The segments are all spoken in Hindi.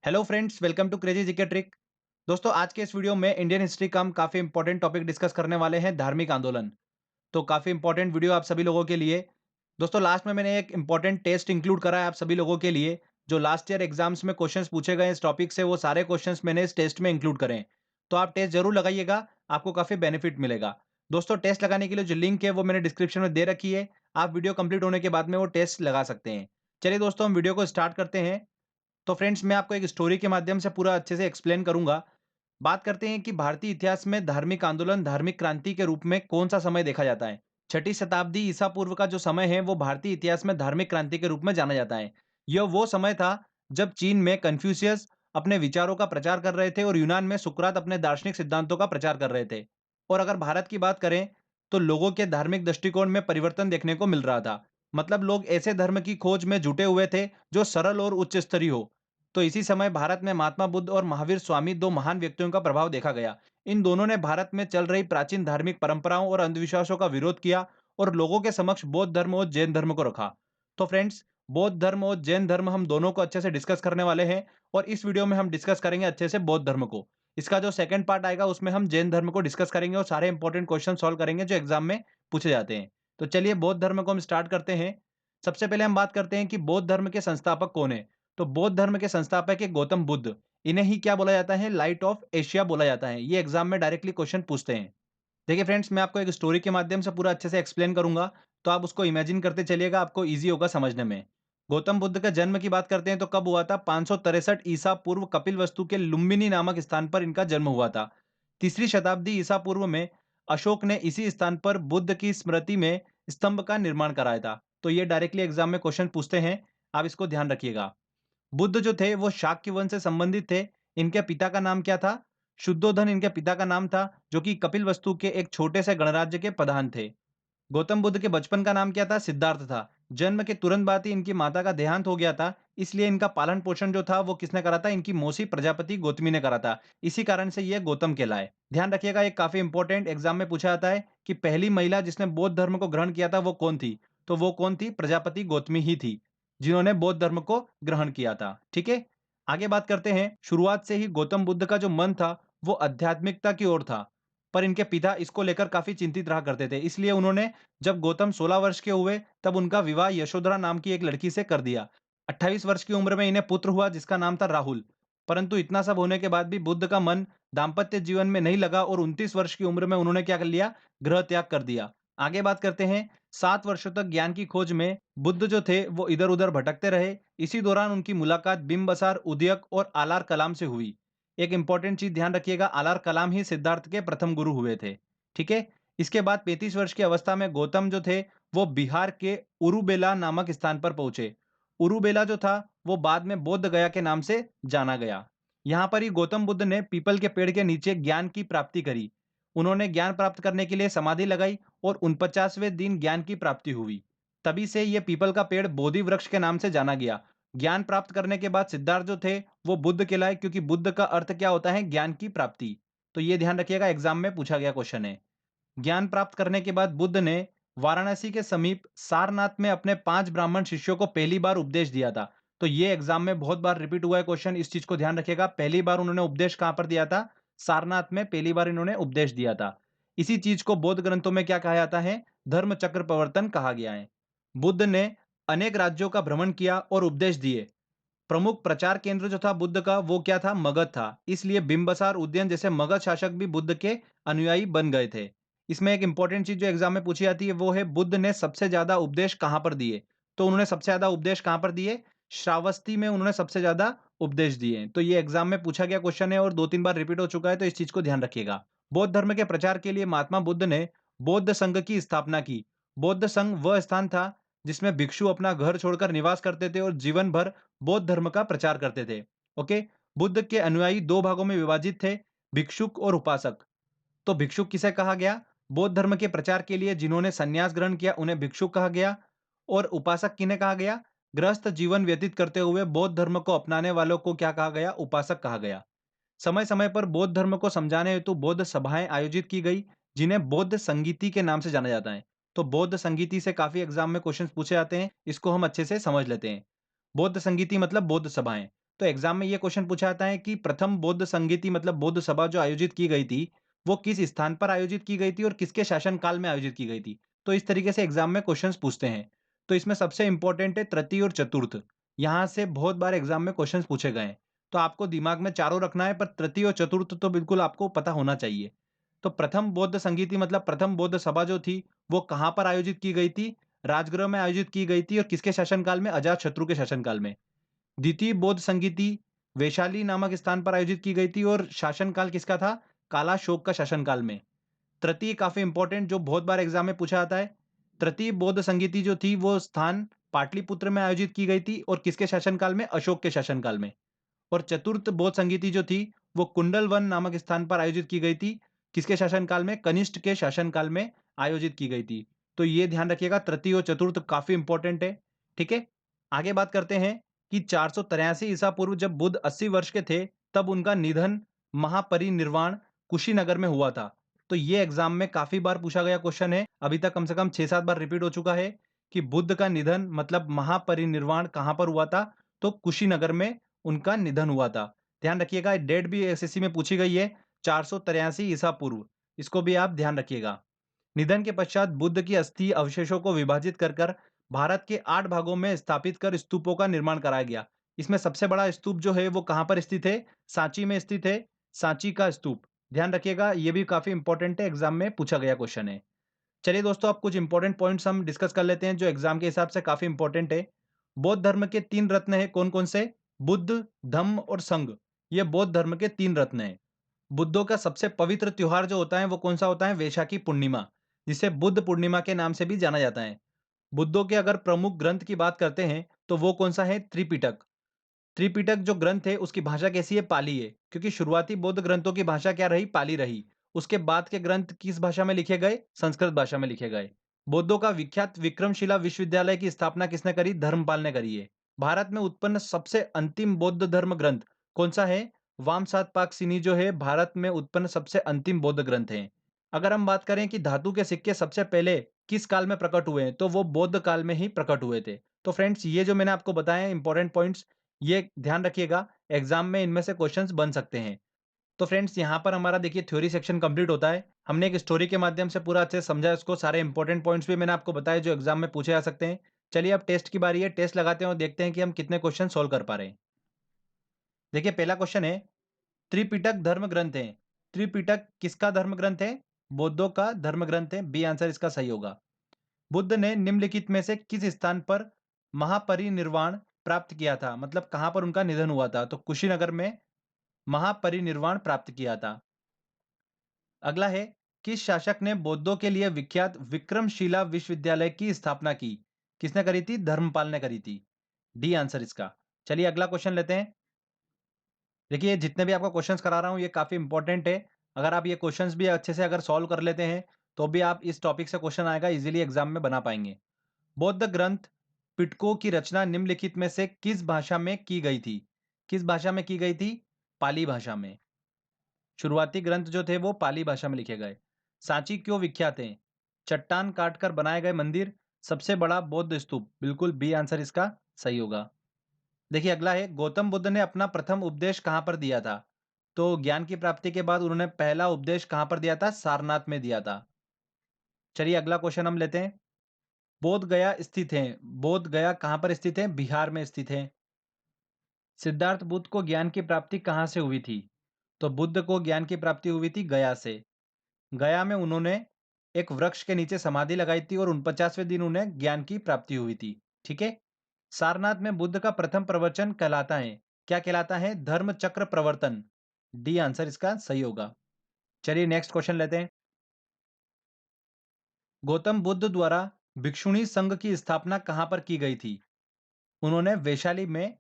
Hello friends, welcome to crazy GK trick. दोस्तों, आज के इस वीडियो में इंडियन हिस्ट्री का हम काफ़ी इंपॉर्टेंट टॉपिक डिस्कस करने वाले हैं, धार्मिक आंदोलन। तो काफ़ी इंपॉर्टेंट वीडियो आप सभी लोगों के लिए। दोस्तों, लास्ट में मैंने एक इंपॉर्टेंट टेस्ट इंक्लूड करा है आप सभी लोगों के लिए। जो लास्ट ईयर एग्जाम्स में क्वेश्चंस पूछे गए इस टॉपिक से, वो सारे क्वेश्चंस मैंने इस टेस्ट में इंक्लूड करे हैं। तो आप टेस्ट जरूर लगाइएगा, आपको काफ़ी बेनिफिट मिलेगा। दोस्तों, टेस्ट लगाने के लिए जो लिंक है वो मैंने डिस्क्रिप्शन में दे रखी है। आप वीडियो कंप्लीट होने के बाद में वो टेस्ट लगा सकते हैं। चलिए दोस्तों, हम वीडियो को स्टार्ट करते हैं। तो फ्रेंड्स, मैं आपको एक स्टोरी के माध्यम से पूरा अच्छे से एक्सप्लेन करूंगा। बात करते हैं कि भारतीय इतिहास में धार्मिक आंदोलन, धार्मिक क्रांति के रूप में कौन सा समय देखा जाता है। छठी शताब्दी ईसा पूर्व का जो समय है वो भारतीय इतिहास में धार्मिक क्रांति के रूप में जाना जाता है। यह वो समय था जब चीन में कन्फ्यूशियस अपने विचारों का प्रचार कर रहे थे और यूनान में सुकरात अपने दार्शनिक सिद्धांतों का प्रचार कर रहे थे। और अगर भारत की बात करें तो लोगों के धार्मिक दृष्टिकोण में परिवर्तन देखने को मिल रहा था। मतलब लोग ऐसे धर्म की खोज में जुटे हुए थे जो सरल और उच्च स्तरीय हो। तो इसी समय भारत में महात्मा बुद्ध और महावीर स्वामी, दो महान व्यक्तियों का प्रभाव देखा गया। इन दोनों ने भारत में चल रही प्राचीन धार्मिक परंपराओं और अंधविश्वासों का विरोध किया और लोगों के समक्ष बौद्ध धर्म और जैन धर्म को रखा। तो फ्रेंड्स, बौद्ध धर्म और जैन धर्म हम दोनों को अच्छे से डिस्कस करने वाले हैं। और इस वीडियो में हम डिस्कस करेंगे अच्छे से बौद्ध धर्म को। इसका जो सेकंड पार्ट आएगा उसमें हम जैन धर्म को डिस्कस करेंगे और सारे इंपॉर्टेंट क्वेश्चन सॉल्व करेंगे जो एग्जाम में पूछे जाते हैं। तो चलिए बौद्ध धर्म को हम स्टार्ट करते हैं। सबसे पहले हम बात करते हैं कि बौद्ध धर्म के संस्थापक कौन है। तो बौद्ध धर्म के संस्थापक है गौतम बुद्ध। इन्हें ही क्या बोला जाता है? लाइट ऑफ एशिया बोला जाता है। ये एग्जाम में डायरेक्टली क्वेश्चन पूछते हैं। देखिए फ्रेंड्स, मैं आपको एक स्टोरी के माध्यम से पूरा अच्छे से एक्सप्लेन करूंगा। तो आप उसको इमेजिन करते चलिएगा, आपको ईजी होगा समझने में। गौतम बुद्ध के जन्म की बात करते हैं तो कब हुआ था? 563 ईसा पूर्व कपिलवस्तु के लुम्बिनी नामक स्थान पर इनका जन्म हुआ था। तीसरी शताब्दी ईसा पूर्व में अशोक ने इसी स्थान पर बुद्ध की स्मृति में स्तंभ का निर्माण कराया था। तो ये डायरेक्टली एग्जाम में क्वेश्चन पूछते हैं, आप इसको ध्यान रखिएगा। बुद्ध जो थे वो शाक्य वंश से संबंधित थे। इनके पिता का नाम क्या था? शुद्धोधन इनके पिता का नाम था, जो कि कपिलवस्तु के एक छोटे से गणराज्य के प्रधान थे। गौतम बुद्ध के बचपन का नाम क्या था? सिद्धार्थ था। जन्म के तुरंत बाद ही इनकी माता का देहांत हो गया था, इसलिए इनका पालन पोषण जो था वो किसने करा था? इनकी मौसी प्रजापति गौतमी ने करा था। इसी कारण से ये गौतम कहलाए। ध्यान रखिएगा, एक काफी इंपॉर्टेंट एग्जाम में पूछा जाता है कि पहली महिला जिसने बौद्ध धर्म को ग्रहण किया था वो कौन थी? तो वो कौन थी? प्रजापति गौतमी ही थी, जिन्होंने बौद्ध धर्म को ग्रहण किया था। ठीक है, आगे बात करते हैं। शुरुआत से ही गौतम बुद्ध का जो मन था वो आध्यात्मिकता की ओर था, पर इनके पिता इसको लेकर काफी चिंतित रहा करते थे। इसलिए उन्होंने, जब गौतम 16 वर्ष के हुए, तब उनका विवाह यशोधरा नाम की एक लड़की से कर दिया। 28 वर्ष की उम्र में इन्हें पुत्र हुआ जिसका नाम था राहुल। परंतु इतना सब होने के बाद भी बुद्ध का मन दाम्पत्य जीवन में नहीं लगा और 29 वर्ष की उम्र में उन्होंने क्या कर लिया? गृह त्याग कर दिया। आगे बात करते हैं। 7 वर्षों तक ज्ञान की खोज में बुद्ध जो थे वो इधर उधर भटकते रहे। इसी दौरान उनकी मुलाकात बिंबसार, उदयक और आलार कलाम से हुई। एक इंपॉर्टेंट चीज ध्यान रखिएगा, आलार कलाम ही सिद्धार्थ के प्रथम गुरु हुए थे। ठीक है, इसके बाद 35 वर्ष की अवस्था में गौतम जो थे वो बिहार के उरुबेला नामक स्थान पर पहुंचे। उरुबेला जो था वो बाद में बोध गया के नाम से जाना गया। यहाँ पर ही गौतम बुद्ध ने पीपल के पेड़ के नीचे ज्ञान की प्राप्ति करी। उन्होंने ज्ञान प्राप्त करने के लिए समाधि लगाई और 49वें दिन ज्ञान की प्राप्ति हुई। तभी से यह पीपल का पेड़ बोधि वृक्ष के नाम से जाना गया। ज्ञान प्राप्त करने के बाद सिद्धार्थ जो थे वो बुद्ध कहलाए, क्योंकि बुद्ध का अर्थ क्या होता है? ज्ञान की प्राप्ति। तो ये ध्यान रखिएगा, एग्जाम में पूछा गया क्वेश्चन है। ज्ञान प्राप्त करने के बाद बुद्ध ने वाराणसी के समीप सारनाथ में अपने 5 ब्राह्मण शिष्यों को पहली बार उपदेश दिया था। तो ये एग्जाम में बहुत बार रिपीट हुआ है क्वेश्चन, इस चीज को ध्यान रखिएगा। पहली बार उन्होंने उपदेश कहां पर दिया था? सारनाथ में पहली बार इन्होंने उपदेश दिया था। इसी चीज को बौद्ध ग्रंथों में क्या कहा जाता है? धर्म चक्र प्रवर्तन कहा गया है। बुद्ध ने अनेक राज्यों का भ्रमण किया और उपदेश दिए। प्रमुख प्रचार केंद्र जो था बुद्ध का वो क्या था? मगध था। इसलिए बिंबसार, उदयन जैसे मगध शासक भी बुद्ध के अनुयायी बन गए थे। इसमें एक इंपॉर्टेंट चीज जो एग्जाम में पूछी जाती है वो है, बुद्ध ने सबसे ज्यादा उपदेश कहां पर दिए? तो उन्होंने सबसे ज्यादा उपदेश कहां पर दिए? श्रावस्ती में उन्होंने सबसे ज्यादा उपदेश दिए। तो ये एग्जाम में पूछा गया क्वेश्चन है और 2-3 बार रिपीट हो चुका है, तो इस चीज को ध्यान रखिएगा। बौद्ध धर्म के प्रचार के लिए महात्मा बुद्ध ने बौद्ध संघ की स्थापना की। बौद्ध संघ वह स्थान था जिसमें भिक्षु अपना घर छोड़कर निवास करते थे और जीवन भर बौद्ध धर्म का प्रचार करते थे। ओके, बुद्ध के अनुयायी दो भागों में विभाजित थे, भिक्षुक और उपासक। तो भिक्षुक किसे कहा गया? बौद्ध धर्म के प्रचार के लिए जिन्होंने संन्यास ग्रहण किया उन्हें भिक्षुक कहा गया। और उपासक किन्हें कहा गया? गृहस्थ जीवन व्यतीत करते हुए बौद्ध धर्म को अपनाने वालों को क्या कहा गया? उपासक कहा गया। समय समय पर बौद्ध धर्म को समझाने हेतु बौद्ध सभाएं आयोजित की गई, जिन्हें बौद्ध संगीति के नाम से जाना जाता है। तो बौद्ध संगीति से काफी एग्जाम में क्वेश्चन पूछे जाते हैं, इसको हम अच्छे से समझ लेते हैं। बौद्ध संगीति मतलब बौद्ध सभाएं। तो एग्जाम में ये क्वेश्चन पूछा जाता है कि प्रथम बौद्ध संगीति मतलब बौद्ध सभा जो आयोजित की गई थी, वो किस स्थान पर आयोजित की गई थी और किसके शासनकाल में आयोजित की गई थी। तो इस तरीके से एग्जाम में क्वेश्चंस पूछते हैं। तो इसमें सबसे इंपॉर्टेंट है तृतीय और चतुर्थ। यहाँ से बहुत बार एग्जाम में क्वेश्चंस पूछे गए हैं। तो आपको दिमाग में चारों रखना है, पर तृतीय और चतुर्थ तो बिल्कुल आपको पता होना चाहिए। तो प्रथम बौद्ध संगीति मतलब प्रथम बौद्ध सभा जो थी, वो कहाँ पर आयोजित की गई थी? राजगृह में आयोजित की गई थी और किसके शासनकाल में? अजातशत्रु के शासनकाल में। द्वितीय बौद्ध संगीति वैशाली नामक स्थान पर आयोजित की गई थी और शासनकाल किसका था? कालाशोक का शासनकाल में। तृतीय काफी इंपॉर्टेंट, जो बहुत बार एग्जाम में पूछा जाता है। तृतीय बौद्ध संगीति जो थी वो स्थान पाटलिपुत्र में आयोजित की गई थी और किसके शासनकाल में? अशोक के शासनकाल में। और चतुर्थ बौद्ध संगीति जो थी वो कुंडलवन नामक स्थान पर आयोजित की गई थी। किसके शासनकाल में? कनिष्ठ के शासनकाल में आयोजित की गई थी। तो ये ध्यान रखिएगा, तृतीय और चतुर्थ काफी इंपॉर्टेंट है। ठीक है, आगे बात करते हैं कि 483 ईसा पूर्व जब बुद्ध 80 वर्ष के थे, तब उनका निधन महापरिनिर्वाण कुशीनगर में हुआ था। तो ये एग्जाम में काफी बार पूछा गया क्वेश्चन है, अभी तक कम से कम 6-7 बार रिपीट हो चुका है कि बुद्ध का निधन मतलब महापरिनिर्वाण कहां पर हुआ था? तो कुशीनगर में उनका निधन हुआ था। ध्यान रखिएगा, डेट भी एसएससी में पूछी गई है, 483 ईसा पूर्व। इसको भी आप ध्यान रखिएगा। निधन के पश्चात बुद्ध की अस्थि अवशेषों को विभाजित कर कर भारत के 8 भागों में स्थापित कर स्तूपों का निर्माण कराया गया। इसमें सबसे बड़ा स्तूप जो है वो कहाँ पर स्थित है? सांची में स्थित है, सांची का स्तूप। ध्यान रखिएगा, ये भी काफी इंपॉर्टेंट है, एग्जाम में पूछा गया क्वेश्चन है। चलिए दोस्तों, अब कुछ इंपॉर्टेंट पॉइंट्स हम डिस्कस कर लेते हैं जो एग्जाम के हिसाब से काफी इंपॉर्टेंट है। बौद्ध धर्म के 3 रत्न हैं, कौन-कौन से? बुद्ध, धम्म और संघ। ये बौद्ध धर्म के 3 रत्न हैं। बुद्धों का सबसे पवित्र त्योहार जो होता है वो कौन सा होता है? वैशाखी पूर्णिमा, जिसे बुद्ध पूर्णिमा के नाम से भी जाना जाता है। बुद्धों के अगर प्रमुख ग्रंथ की बात करते हैं तो वो कौन सा है? त्रिपिटक। त्रिपिटक जो ग्रंथ है उसकी भाषा कैसी है? पाली है, क्योंकि शुरुआती बौद्ध ग्रंथों की भाषा क्या रही? पाली रही। उसके बाद के ग्रंथ किस भाषा में लिखे गए? संस्कृत भाषा में लिखे गए। बौद्धों का विख्यात विक्रमशिला विश्वविद्यालय की स्थापना किसने करी? धर्मपाल ने करी है। भारत में उत्पन्न सबसे अंतिम बौद्ध धर्म ग्रंथ कौन सा है? वामसात जो है भारत में उत्पन्न सबसे अंतिम बौद्ध ग्रंथ है। अगर हम बात करें कि धातु के सिक्के सबसे पहले किस काल में प्रकट हुए हैं, तो वो बौद्ध काल में ही प्रकट हुए थे। तो फ्रेंड्स, ये जो मैंने आपको बताया इंपॉर्टेंट पॉइंट्स, ये ध्यान रखिएगा, एग्जाम में इनमें से क्वेश्चंस बन सकते हैं। तो फ्रेंड्स, यहाँ पर हमारा देखिए थ्योरी सेक्शन कंप्लीट होता है। हमने एक स्टोरी के माध्यम से पूरा अच्छे से समझा इसको, सारे इंपॉर्टेंट पॉइंट्स भी मैंने आपको बताए जो एग्जाम में पूछे जा सकते हैं। चलिए अब टेस्ट की बारी है, टेस्ट लगाते हैं और देखते हैं कि हम कितने क्वेश्चन सोल्व कर पा रहे हैं। देखिए पहला क्वेश्चन है, त्रिपिटक धर्म ग्रंथ है। त्रिपिटक किसका धर्म ग्रंथ है? बौद्धों का धर्म ग्रंथ है। बी आंसर इसका सही होगा। बुद्ध ने निम्नलिखित में से किस स्थान पर महापरिनिर्वाण प्राप्त किया था? मतलब कहां पर उनका निधन हुआ था? तो कुशीनगर में महापरिनिर्वाण प्राप्त किया था। अगला है, किस शासक ने बौद्धों के लिए विख्यात विक्रमशिला विश्वविद्यालय की स्थापना की? किसने करी थी? धर्मपाल ने करी थी। डी आंसर इसका। चलिए अगला क्वेश्चन लेते हैं। देखिए जितने भी आपको क्वेश्चंस करा रहा हूं ये काफी इंपॉर्टेंट है। अगर आप ये क्वेश्चंस भी अच्छे से अगर सॉल्व कर लेते हैं तो भी आप इस टॉपिक से क्वेश्चन आएगा इजीली एग्जाम में बना पाएंगे। बौद्ध ग्रंथ पिटको की रचना निम्नलिखित में से किस भाषा में की गई थी? किस भाषा में की गई थी? पाली भाषा में। शुरुआती ग्रंथ जो थे वो पाली भाषा में लिखे गए। सांची क्यों विख्यात है? चट्टान काटकर बनाए गए मंदिर, सबसे बड़ा बौद्ध स्तूप। बिल्कुल बी आंसर इसका सही होगा। देखिए अगला है, गौतम बुद्ध ने अपना प्रथम उपदेश कहां पर दिया था? तो ज्ञान की प्राप्ति के बाद उन्होंने पहला उपदेश कहां पर दिया था? सारनाथ में दिया था। चलिए अगला क्वेश्चन हम लेते हैं। बोध गया स्थित है। बोध गया कहां पर स्थित है? बिहार में स्थित है। सिद्धार्थ बुद्ध को ज्ञान की प्राप्ति कहां से हुई थी? तो बुद्ध को ज्ञान की प्राप्ति हुई थी गया से। गया में उन्होंने एक वृक्ष के नीचे समाधि लगाई थी और 49वें दिन उन्हें ज्ञान की प्राप्ति हुई थी। ठीक है। सारनाथ में बुद्ध का प्रथम प्रवचन कहलाता है, क्या कहलाता है? धर्म चक्र प्रवर्तन। डी आंसर इसका सही होगा। चलिए नेक्स्ट क्वेश्चन लेते हैं। गौतम बुद्ध द्वारा भिक्षुणी संघ की स्थापना कहां पर की गई थी? उन्होंने वैशाली में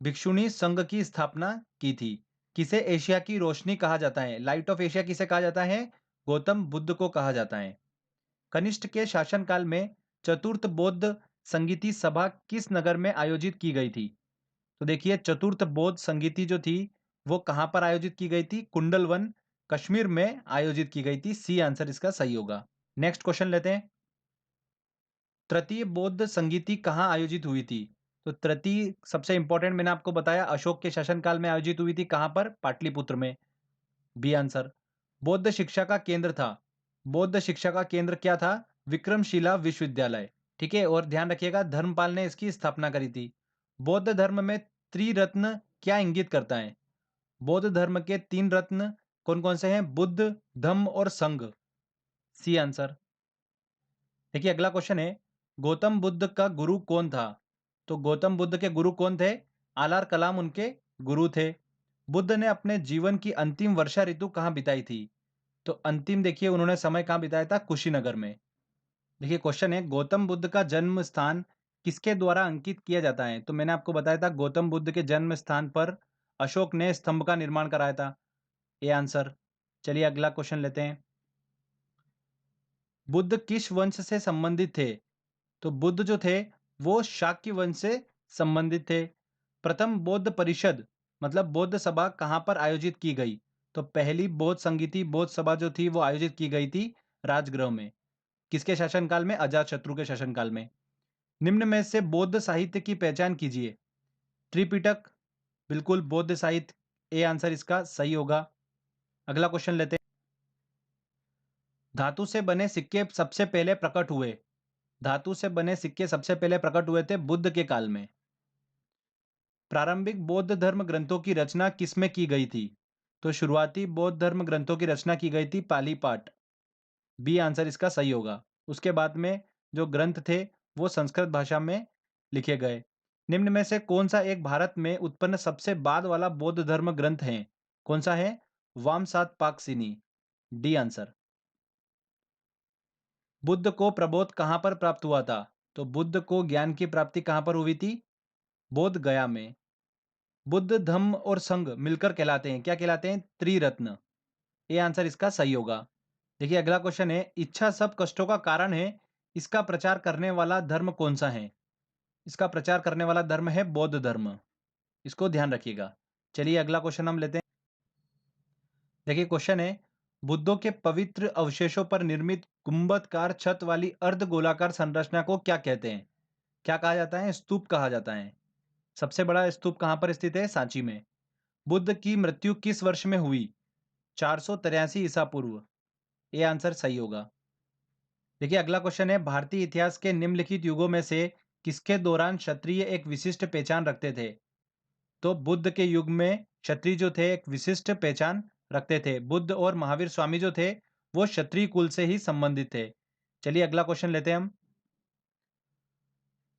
भिक्षुणी संघ की स्थापना की थी। किसे एशिया की रोशनी कहा जाता है? लाइट ऑफ एशिया किसे कहा जाता है? गौतम बुद्ध को कहा जाता है। कनिष्ठ के शासनकाल में चतुर्थ बौद्ध संगीति सभा किस नगर में आयोजित की गई थी? तो देखिए चतुर्थ बौद्ध संगीति जो थी वो कहां पर आयोजित की गई थी? कुंडलवन, कश्मीर में आयोजित की गई थी। सी आंसर इसका सही होगा। नेक्स्ट क्वेश्चन लेते हैं। तृतीय बौद्ध संगीति कहां आयोजित हुई थी? तो तृतीय सबसे इंपॉर्टेंट मैंने आपको बताया अशोक के शासनकाल में आयोजित हुई थी, कहाँ पर? पाटलिपुत्र में। B answer. बौद्ध शिक्षा का केंद्र था। बौद्ध शिक्षा का केंद्र क्या था? विक्रमशिला विश्वविद्यालय। ठीक है, और ध्यान रखिएगा धर्मपाल ने इसकी स्थापना करी थी। बौद्ध धर्म में त्रिरत्न क्या इंगित करता है? बौद्ध धर्म के 3 रत्न कौन-कौन से हैं? बुद्ध, धम्म और संघ। C answer. देखिए अगला क्वेश्चन है, गौतम बुद्ध का गुरु कौन था? तो गौतम बुद्ध के गुरु कौन थे? आर कलाम उनके गुरु थे। बुद्ध ने अपने जीवन की अंतिम वर्षा ऋतु कहाँ बिताई थी? तो अंतिम देखिए उन्होंने समय कहाँ बिताया था? कुशीनगर में। देखिए क्वेश्चन है, गौतम बुद्ध का जन्म स्थान किसके द्वारा अंकित किया जाता है? तो मैंने आपको बताया था गौतम बुद्ध के जन्म स्थान पर अशोक ने स्तंभ का निर्माण कराया था। A answer. चलिए अगला क्वेश्चन लेते हैं। बुद्ध किस वंश से संबंधित थे? तो बुद्ध जो थे वो शाक्य वंश से संबंधित थे। प्रथम बौद्ध परिषद मतलब बौद्ध सभा कहाँ पर आयोजित की गई? तो पहली बौद्ध संगीति बौद्ध सभा जो थी वो आयोजित की गई थी राजगृह में। किसके शासनकाल में? अजातशत्रु के शासनकाल में। निम्न में से बौद्ध साहित्य की पहचान कीजिए। त्रिपिटक बिल्कुल बौद्ध साहित्य। ए आंसर इसका सही होगा। अगला क्वेश्चन लेते हैं। धातु से बने सिक्के सबसे पहले प्रकट हुए। धातु से बने सिक्के सबसे पहले प्रकट हुए थे बुद्ध के काल में। प्रारंभिक बौद्ध धर्म ग्रंथों की रचना किसमें की गई थी? तो शुरुआती बौद्ध धर्म ग्रंथों की रचना की गई थी पाली पाठ। बी आंसर इसका सही होगा। उसके बाद में जो ग्रंथ थे वो संस्कृत भाषा में लिखे गए। निम्न में से कौन सा एक भारत में उत्पन्न सबसे बाद वाला बौद्ध धर्म ग्रंथ है? कौन सा है? वामसात पाकसिनी। D answer. बुद्ध को प्रबोध कहाँ पर प्राप्त हुआ था? तो बुद्ध को ज्ञान की प्राप्ति कहाँ पर हुई थी? बोध गया में। बुद्ध धम्म और संघ मिलकर कहलाते हैं, क्या कहलाते हैं? त्रिरत्न। ये आंसर इसका सही होगा। देखिए अगला क्वेश्चन है, इच्छा सब कष्टों का कारण है, इसका प्रचार करने वाला धर्म कौन सा है? इसका प्रचार करने वाला धर्म है बौद्ध धर्म। इसको ध्यान रखिएगा। चलिए अगला क्वेश्चन हम लेते हैं। देखिए क्वेश्चन है, बुद्धों के पवित्र अवशेषों पर निर्मित गुंबदकार छत वाली अर्ध गोलाकार संरचना को क्या कहते हैं? क्या कहा जाता है? स्तूप कहा जाता है। सबसे बड़ा स्तूप कहाँ पर स्थित है? सांची में। बुद्ध की मृत्यु किस वर्ष में हुई? 483 ईसा पूर्व। ये आंसर सही होगा। देखिए अगला क्वेश्चन है, भारतीय इतिहास के निम्नलिखित युगों में से किसके दौरान क्षत्रिय एक विशिष्ट पहचान रखते थे? तो बुद्ध के युग में क्षत्रिय जो थे एक विशिष्ट पहचान रखते थे। बुद्ध और महावीर स्वामी जो थे वो क्षत्रिय कुल से ही संबंधित थे। चलिए अगला क्वेश्चन लेते हैं हम।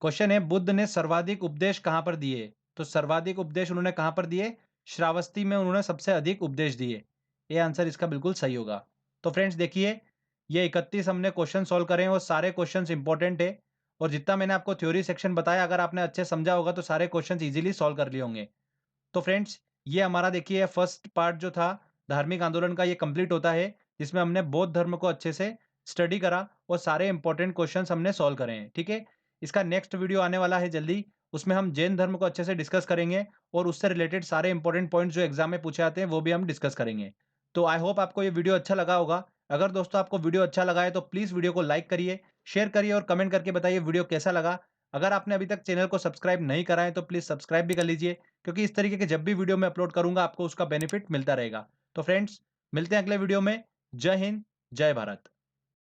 क्वेश्चन है, बुद्ध ने सर्वाधिक उपदेश कहाँ पर दिए? तो सर्वाधिक उपदेश उन्होंने कहाँ पर दिए? श्रावस्ती में उन्होंने सबसे अधिक उपदेश दिए। ये आंसर इसका बिल्कुल सही होगा। तो फ्रेंड्स देखिए, ये 31 हमने क्वेश्चन सॉल्व करे हैं और सारे क्वेश्चंस इंपॉर्टेंट है। और जितना मैंने आपको थ्योरी सेक्शन बताया, अगर आपने अच्छे समझा होगा तो सारे क्वेश्चंस इजीली सॉल्व कर लिए होंगे। तो फ्रेंड्स ये हमारा देखिए फर्स्ट पार्ट जो था धार्मिक आंदोलन का, ये कंप्लीट होता है, जिसमें हमने बौद्ध धर्म को अच्छे से स्टडी करा और सारे इंपॉर्टेंट क्वेश्चंस हमने सॉल्व करे हैं। ठीक है, इसका नेक्स्ट वीडियो आने वाला है जल्दी, उसमें हम जैन धर्म को अच्छे से डिस्कस करेंगे और उससे रिलेटेड सारे इंपॉर्टेंट पॉइंट्स जो एग्जाम में पूछे आते हैं वो भी हम डिस्कस करेंगे। तो आई होप आपको ये वीडियो अच्छा लगा होगा। अगर दोस्तों आपको वीडियो अच्छा लगा है तो प्लीज़ वीडियो को लाइक करिए, शेयर करिए और कमेंट करके बताइए वीडियो कैसा लगा। अगर आपने अभी तक चैनल को सब्सक्राइब नहीं करा है तो प्लीज़ सब्सक्राइब भी कर लीजिए, क्योंकि इस तरीके के जब भी वीडियो मैं अपलोड करूंगा आपको उसका बेनिफिट मिलता रहेगा। तो फ्रेंड्स मिलते हैं अगले वीडियो में। जय हिंद, जय भारत।